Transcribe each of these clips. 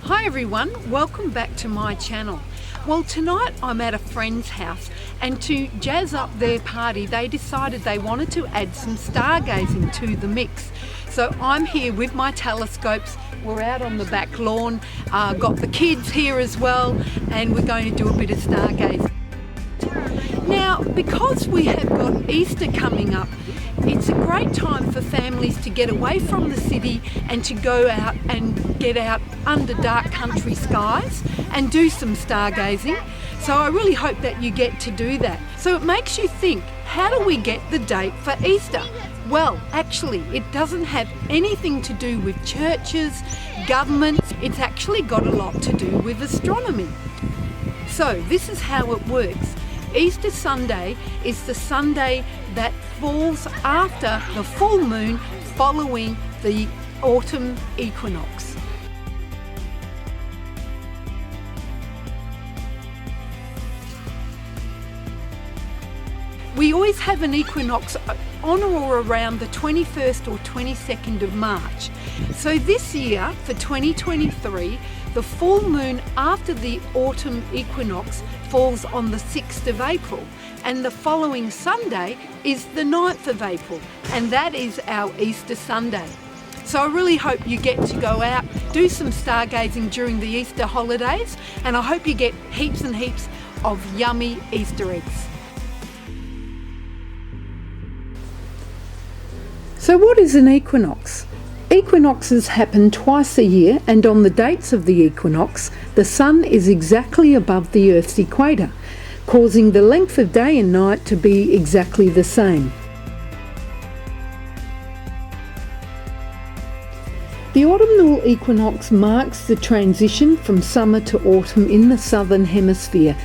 Hi everyone, welcome back to my channel. Well, tonight I'm at a friend's house, and to jazz up their party they decided they wanted to add some stargazing to the mix. So I'm here with my telescopes. We're out on the back lawn, got the kids here as well, and we're going to do a bit of stargazing. Now, because we have got Easter coming up, it's a great time for families to get away from the city and to go out and get out under dark country skies and do some stargazing. So I really hope that you get to do that. So it makes you think, how do we get the date for Easter? Well, actually, it doesn't have anything to do with churches, governments. It's actually got a lot to do with astronomy. So this is how it works. Easter Sunday is the Sunday that falls after the full moon following the autumn equinox. We always have an equinox on or around the 21st or 22nd of March. So this year, for 2023, the full moon after the autumn equinox falls on the 6th of April, and the following Sunday is the 9th of April, and that is our Easter Sunday. So I really hope you get to go out, do some stargazing during the Easter holidays, and I hope you get heaps and heaps of yummy Easter eggs. So what is an equinox? Equinoxes happen twice a year, and on the dates of the equinox, the sun is exactly above the Earth's equator, causing the length of day and night to be exactly the same. The autumnal equinox marks the transition from summer to autumn in the southern hemisphere.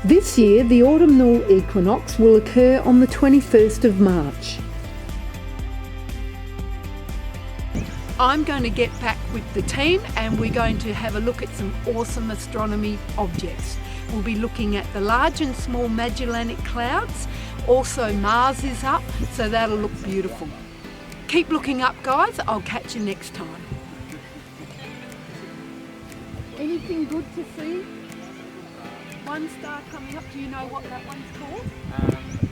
This year, the autumnal equinox will occur on the 21st of March. I'm going to get back with the team and we're going to have a look at some awesome astronomy objects. We'll be looking at the large and small Magellanic Clouds. Also Mars is up, so that'll look beautiful. Keep looking up, guys. I'll catch you next time. Anything good to see? One star coming up. Do you know what that one's called?